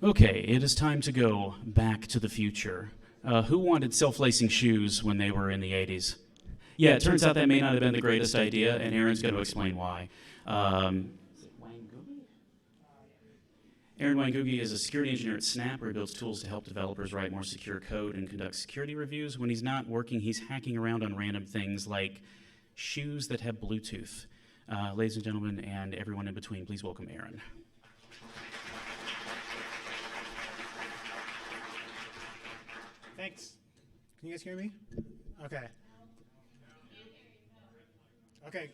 Okay, it is time to go back to the future. Who wanted self-lacing shoes when they were in the 80s? Yeah, it turns out that may not have been the greatest idea, and Aaron's going to explain why. Is it Wangugi? Aaron Wangugi is a security engineer at Snap, where he builds tools to help developers write more secure code and conduct security reviews. When he's not working, he's hacking around on random things like shoes that have Bluetooth. Ladies and gentlemen, and everyone in between, please welcome Aaron. Thanks. Can you guys hear me? Okay. Okay.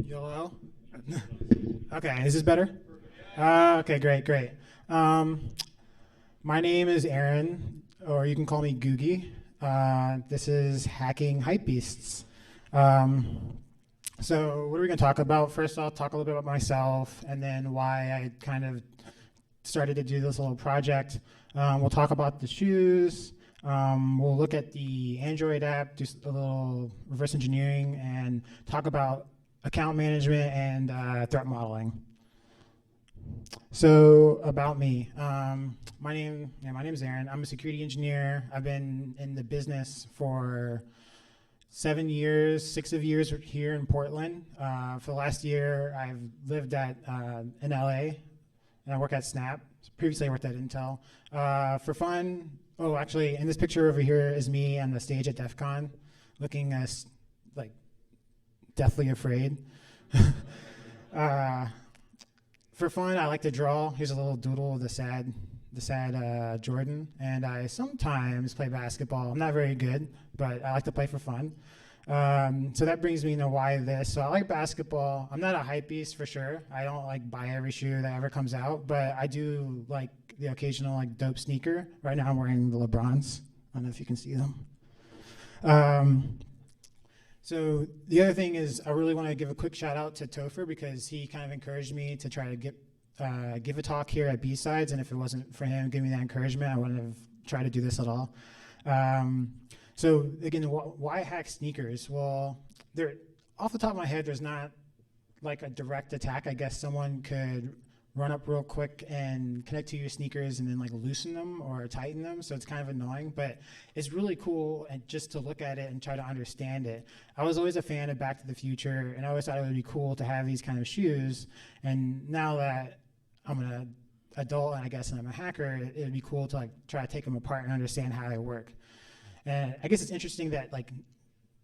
YOLO? Okay, is this better? Okay, great. My name is Aaron, or you can call me Googie. This is Hacking Hypebeasts. So what are we going to talk about? First, I'll talk a little bit about myself, and then why I kind of started to do this little project. We'll talk about the shoes. We'll look at the Android app, do a little reverse engineering, and talk about account management and threat modeling. So about me, my name is Aaron. I'm a security engineer. I've been in the business for 7 years, 6 of years here in Portland. For the last year, I've lived in LA, and I work at Snap. Previously, I worked at Intel. For fun, actually, in this picture over here is me on the stage at DEF CON, looking like deathly afraid. For fun, I like to draw. Here's a little doodle of the sad Jordan, and I sometimes play basketball. I'm not very good, but I like to play for fun. So that brings me to why this. So I like basketball. I'm not a hype beast for sure. I don't like buy every shoe that ever comes out, but I do like the occasional like dope sneaker. Right now I'm wearing the LeBrons. I don't know if you can see them. So the other thing is I really want to give a quick shout out to Topher because he kind of encouraged me to try to give a talk here at BSides, and if it wasn't for him giving me that encouragement, I wouldn't have tried to do this at all. So again, why hack sneakers? Well, off the top of my head, there's not like a direct attack. I guess someone could run up real quick and connect to your sneakers and then like loosen them or tighten them. So it's kind of annoying, but it's really cool and just to look at it and try to understand it. I was always a fan of Back to the Future, and I always thought it would be cool to have these kind of shoes. And now that I'm an adult and I guess I'm a hacker, it would be cool to like try to take them apart and understand how they work. And I guess it's interesting that like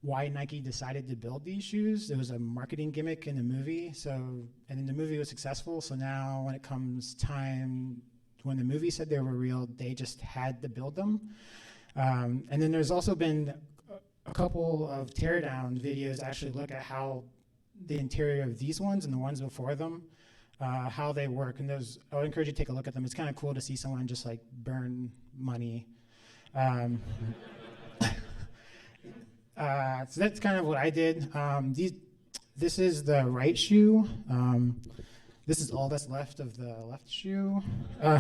why Nike decided to build these shoes. It was a marketing gimmick in the movie. And then the movie was successful. So now when it comes time, when the movie said they were real, they just had to build them. And then there's also been a couple of teardown videos actually look at how the interior of these ones and the ones before them, how they work. And I would encourage you to take a look at them. It's kind of cool to see someone just like burn money. So that's kind of what I did. This is the right shoe. This is all that's left of the left shoe. In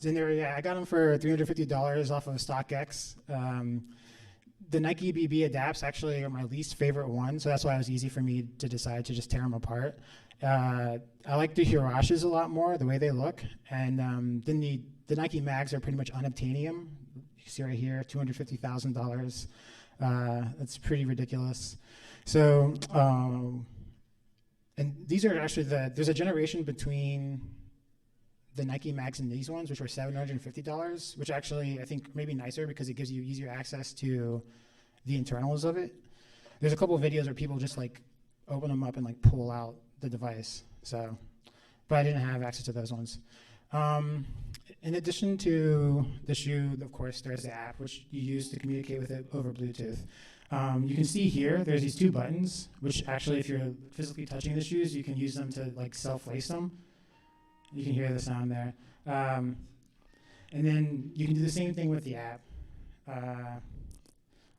there, yeah, I got them for $350 off of StockX. The Nike BB Adapts actually are my least favorite one, so that's why it was easy for me to decide to just tear them apart. I like the Hirashis a lot more, the way they look, and then the Nike Mags are pretty much unobtainium. You see right here, $250,000. That's pretty ridiculous. So, and these are actually there's a generation between the Nike Mags and these ones, which were $750, which actually I think may be nicer because it gives you easier access to the internals of it. There's a couple of videos where people just like open them up and like pull out the device. So, but I didn't have access to those ones. In addition to the shoe, of course, there's the app, which you use to communicate with it over Bluetooth. You can see here, there's these two buttons, which actually, if you're physically touching the shoes, you can use them to like self-lace them. You can hear the sound there. And then you can do the same thing with the app. I'll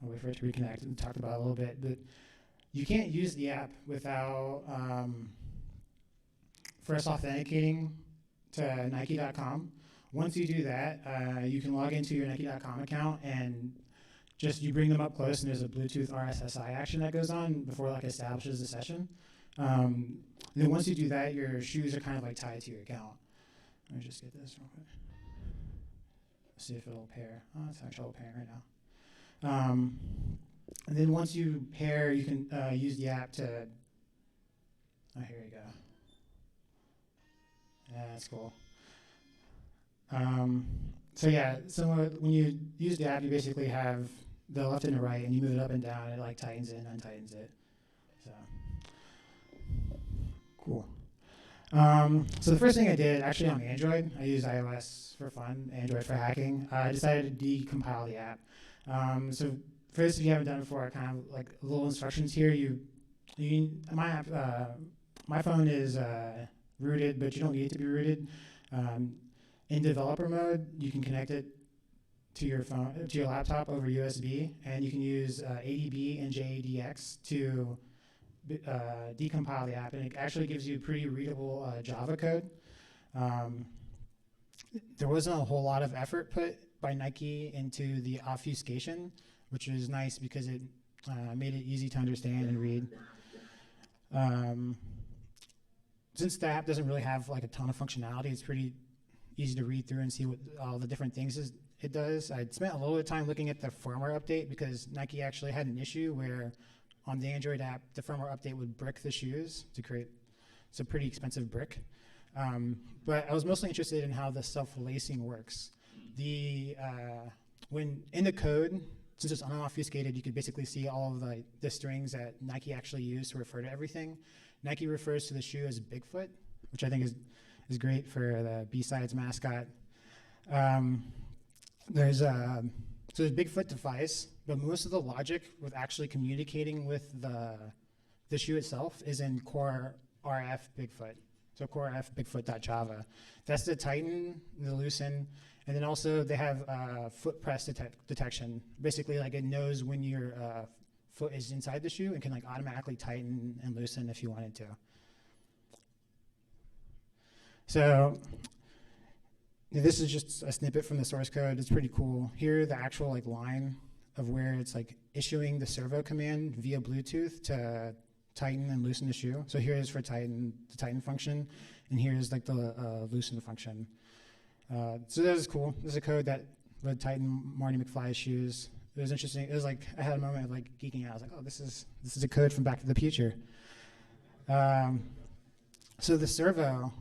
wait for it to reconnect. We talked about it a little bit, but you can't use the app without first authenticating to Nike.com. Once you do that, you can log into your Nike.com account and you bring them up close, and there's a Bluetooth RSSI action that goes on before like establishes the session. And then once you do that, your shoes are kind of like tied to your account. Let me just get this real quick. See if it'll pair. Oh, it's actually pairing right now. And then once you pair, you can use the app to. Oh, here you go. Yeah, that's cool. So yeah, so when you use the app, you basically have the left and the right, and you move it up and down, and it like tightens it and untightens it. So cool. So the first thing I did, actually on Android, I used iOS for fun, Android for hacking. I decided to decompile the app. So for this, if you haven't done it before, kind of like little instructions here. My app, my phone is rooted, but you don't need it to be rooted. In developer mode, you can connect it to your phone, to your laptop over USB, and you can use ADB and JADX to decompile the app, and it actually gives you pretty readable Java code. There wasn't a whole lot of effort put by Nike into the obfuscation, which was nice because it made it easy to understand and read. Since the app doesn't really have like a ton of functionality, it's pretty easy to read through and see what all the different things it does. I spent a little bit of time looking at the firmware update because Nike actually had an issue where on the Android app, the firmware update would brick the shoes to create some pretty expensive brick. But I was mostly interested in how the self-lacing works. When in the code, since it's unobfuscated, you could basically see all of the strings that Nike actually used to refer to everything. Nike refers to the shoe as Bigfoot, which I think is great for the BSides mascot. There's Bigfoot device, but most of the logic with actually communicating with the shoe itself is in core RF Bigfoot. So core RF Bigfoot.java. That's the tighten, the loosen, and then also they have foot press detection. Basically, like it knows when your foot is inside the shoe and can like automatically tighten and loosen if you wanted to. So this is just a snippet from the source code. It's pretty cool. Here, the actual like line of where it's like issuing the servo command via Bluetooth to tighten and loosen the shoe. So here is for tighten, the tighten function, and here is like the loosen function. So that was cool. This is a code that would tighten Marty McFly's shoes. It was interesting. It was like I had a moment of like geeking out. I was like, oh, this is a code from Back to the Future. So the servo.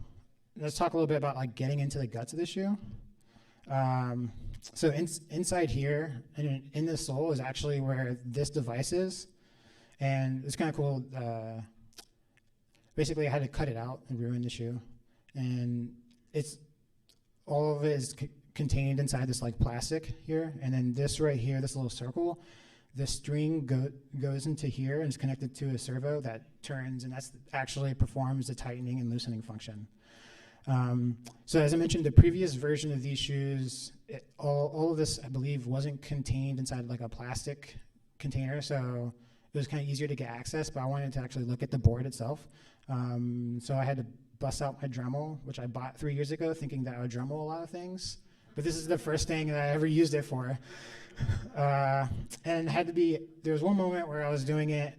Let's talk a little bit about like getting into the guts of the shoe. So inside here, in the sole is actually where this device is, and it's kind of cool. Basically, I had to cut it out and ruin the shoe, and all of it is contained inside this like plastic here, and then this right here, this little circle, the string goes into here and is connected to a servo that turns, and that's actually performs the tightening and loosening function. So as I mentioned, the previous version of these shoes, all of this, I believe, wasn't contained inside like a plastic container, so it was kind of easier to get access, but I wanted to actually look at the board itself. So I had to bust out my Dremel, which I bought 3 years ago, thinking that I would Dremel a lot of things, but this is the first thing that I ever used it for. And there was one moment where I was doing it,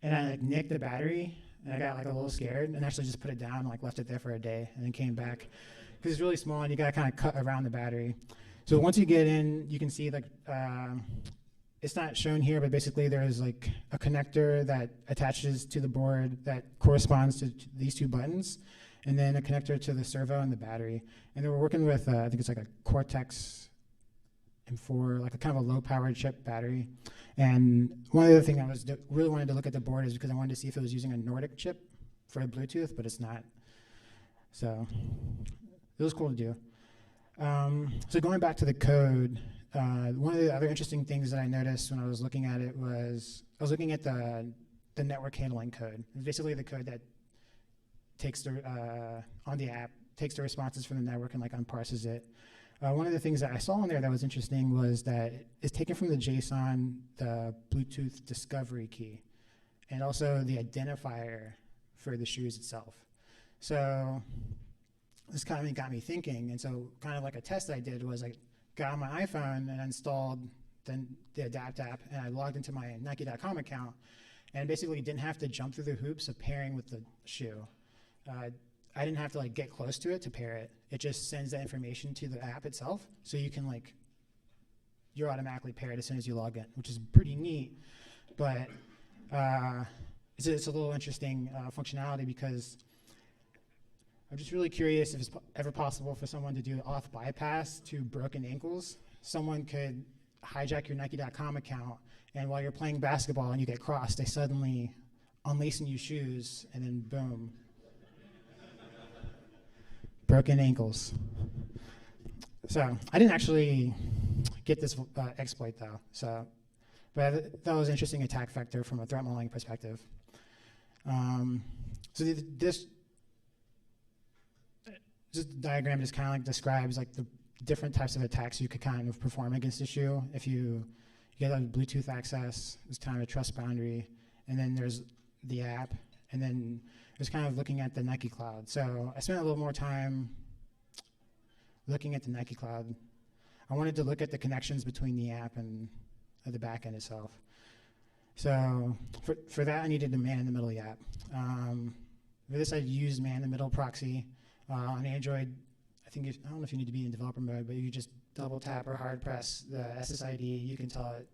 and I like nicked the battery, and I got like a little scared and actually just put it down and like left it there for a day and then came back because it's really small and you got to kind of cut around the battery. So once you get in, you can see like it's not shown here, but basically there's like a connector that attaches to the board that corresponds to these two buttons, and then a connector to the servo and the battery. And then we're working with I think it's like a Cortex M4, like a kind of a low-powered chip battery. And one other thing I really wanted to look at the board is because I wanted to see if it was using a Nordic chip for Bluetooth, but it's not. So it was cool to do. So going back to the code, one of the other interesting things that I noticed when I was looking at it was I was looking at the network handling code. It's basically the code that takes on the app, takes the responses from the network and like unparses it. One of the things that I saw in there that was interesting was that it's taken from the JSON, the Bluetooth discovery key, and also the identifier for the shoes itself. So this kind of got me thinking, and so kind of like a test I did was I got on my iPhone and installed the Adapt app, and I logged into my Nike.com account, and basically didn't have to jump through the hoops of pairing with the shoe. I didn't have to like get close to it to pair it. It just sends that information to the app itself, so you can like, you're automatically paired as soon as you log in, which is pretty neat. But it's a little interesting functionality, because I'm just really curious if it's ever possible for someone to do an auth bypass to broken ankles. Someone could hijack your Nike.com account, and while you're playing basketball and you get crossed, they suddenly unlacing you shoes, and then boom. Broken ankles. So I didn't actually get this exploit though. But that was an interesting attack vector from a threat modeling perspective. This diagram just kind of like describes like the different types of attacks you could kind of perform against the shoe. If you get a Bluetooth access, it's kind of a trust boundary, and then there's the app, and then it's kind of looking at the Nike cloud. So I spent a little more time looking at the Nike cloud. I wanted to look at the connections between the app and the backend itself. So for that, I needed to man in the middle of the app. For this, I used man in the middle proxy. On Android, I don't know if you need to be in developer mode, but you just double tap or hard press the SSID. You can tell it,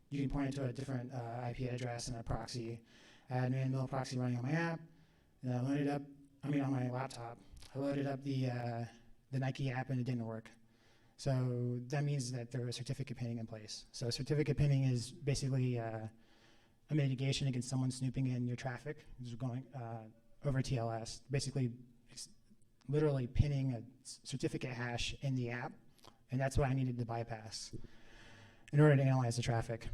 you can point it to a different IP address and a proxy. I had man in the middle proxy running on my app. And I loaded up, on my laptop. I loaded up the Nike app, and it didn't work. So that means that there was certificate pinning in place. So certificate pinning is basically a mitigation against someone snooping in your traffic, just going over TLS. Basically, literally pinning a certificate hash in the app, and that's what I needed to bypass in order to analyze the traffic.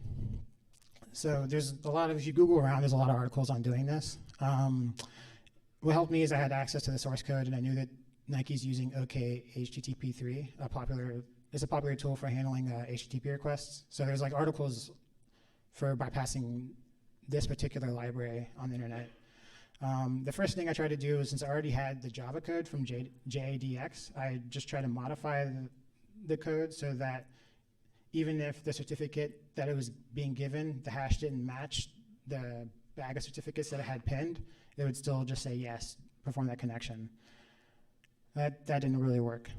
So there's a lot of, if you Google around, there's a lot of articles on doing this. What helped me is I had access to the source code, and I knew that Nike's using OK HTTP3, it's a popular tool for handling HTTP requests. So there's like articles for bypassing this particular library on the internet. The first thing I tried to do is, since I already had the Java code from JADX, I just tried to modify the code so that even if the certificate that it was being given, the hash didn't match the bag of certificates that I had pinned, it would still just say yes, perform that connection. That didn't really work.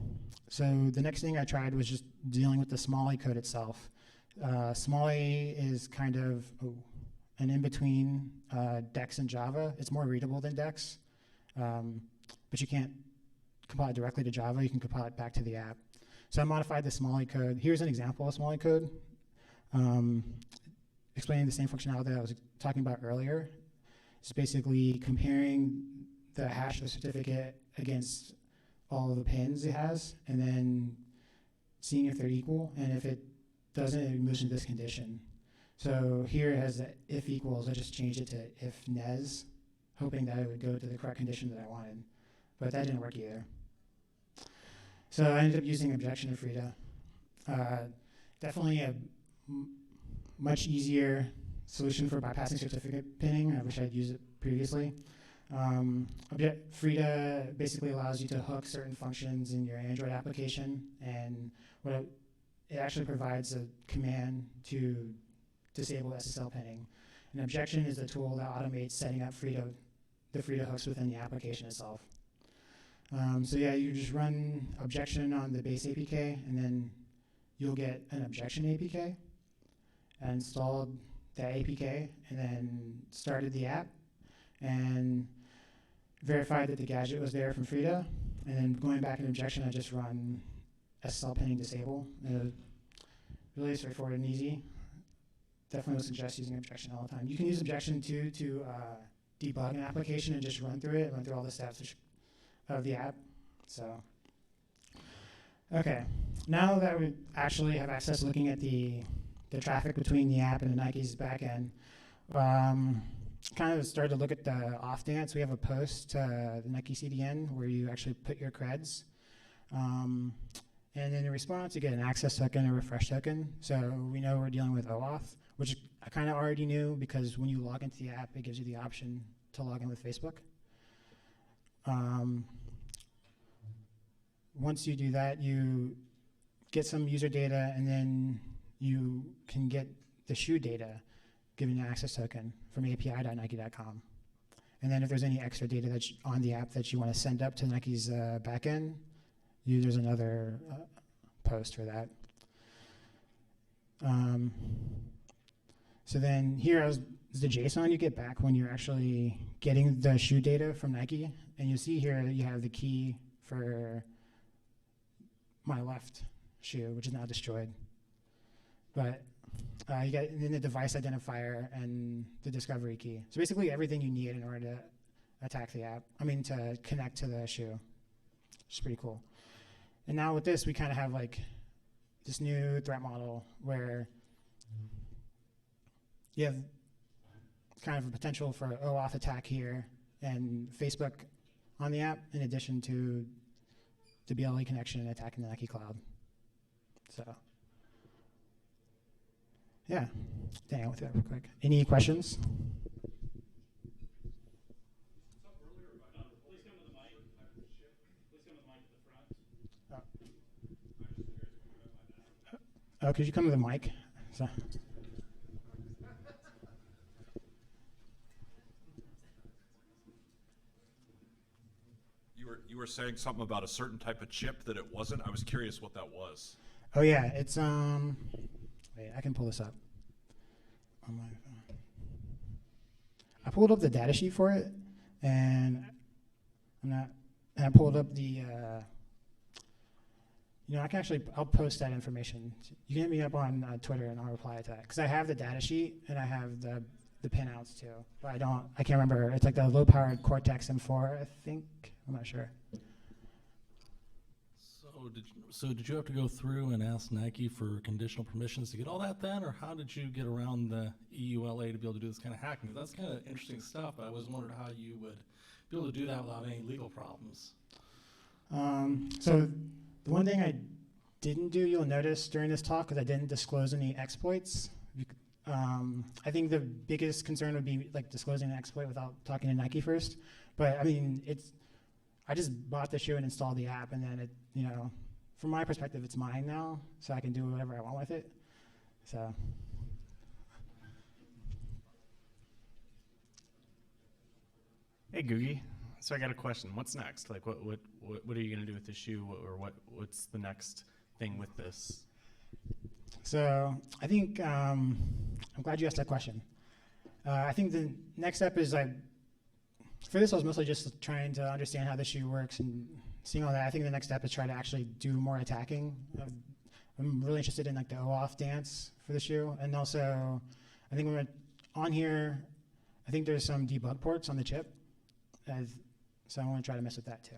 So the next thing I tried was just dealing with the Smalley code itself. Smalley is kind of an in-between Dex and Java. It's more readable than Dex, but you can't compile it directly to Java. You can compile it back to the app. So I modified the Smalley code. Here's an example of Smalley code, explaining the same functionality that I was talking about earlier. It's basically comparing the hash of the certificate against all of the pins it has, and then seeing if they're equal, and if it doesn't, it moves into this condition. So here it has the if equals. I just changed it to if nes, hoping that it would go to the correct condition that I wanted, but that didn't work either. So I ended up using objection to Frida. Definitely a much easier solution for bypassing certificate pinning. I wish I'd used it previously. Frida basically allows you to hook certain functions in your Android application, and it actually provides a command to disable SSL pinning. An objection is the tool that automates setting up the Frida hooks within the application itself. So yeah, you just run objection on the base APK, and then you'll get an objection APK. I installed that APK, and then started the app, and verified that the gadget was there from Frida, and then going back in objection, I just run SSL pinning disable. Really straightforward and easy. Definitely would suggest using objection all the time. You can use objection too to debug an application and just run through all the steps of the app. So, okay, now that we actually have access looking at the traffic between the app and the Nike's backend, kind of started to look at the Auth dance. We have a post to the Nike CDN where you actually put your creds. And in response, you get an access token and a refresh token. So we know we're dealing with OAuth, which I kind of already knew, because when you log into the app, it gives you the option to log in with Facebook. Once you do that, you get some user data, and then you can get the shoe data. giving you an access token from api.nike.com. And then if there's any extra data that's on the app that you want to send up to Nike's backend, there's another post for that. So then here is the JSON you get back when you're actually getting the shoe data from Nike. And you see here you have the key for my left shoe, which is now destroyed. But you get then the device identifier and the discovery key. So basically everything you need in order to attack the app, to connect to the shoe, which is pretty cool. And now with this, we kind of have like this new threat model where you have kind of a potential for an Auth attack here and Facebook on the app, in addition to the BLE connection and attacking the Nike cloud. So, yeah, dang, I went through that real quick. Any questions? Oh, could you come to the mic? So. You were saying something about a certain type of chip that it wasn't. I was curious what that was. Oh yeah, it's wait, I can pull this up on my phone. I pulled up the data sheet for it, and I pulled up the I'll post that information. You can hit me up on Twitter and I'll reply to that, because I have the data sheet and I have the pinouts too, but I can't remember. It's like the low-powered Cortex M4, I think. I'm not sure. So did you have to go through and ask Nike for conditional permissions to get all that then, or how did you get around the EULA to be able to do this kind of hacking? That's kind of interesting stuff. I was wondering how you would be able to do that without any legal problems. So the one thing I didn't do, you'll notice during this talk, is I didn't disclose any exploits. I think the biggest concern would be like disclosing an exploit without talking to Nike first. But I just bought the shoe and installed the app, and then from my perspective, it's mine now, so I can do whatever I want with it. So. Hey, Googie. So I got a question. What's next? Like, what are you gonna do with the shoe, what's the next thing with this? So I think I'm glad you asked that question. I think the next step is for this I was mostly just trying to understand how the shoe works and seeing all that. I think the next step is try to actually do more attacking. I'm really interested in like the Auth dance for the shoe, and also I think on here, I think there's some debug ports on the chip, so I want to try to mess with that too.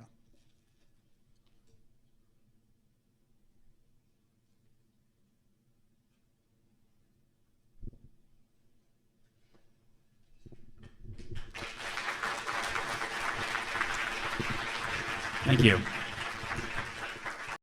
Thank you.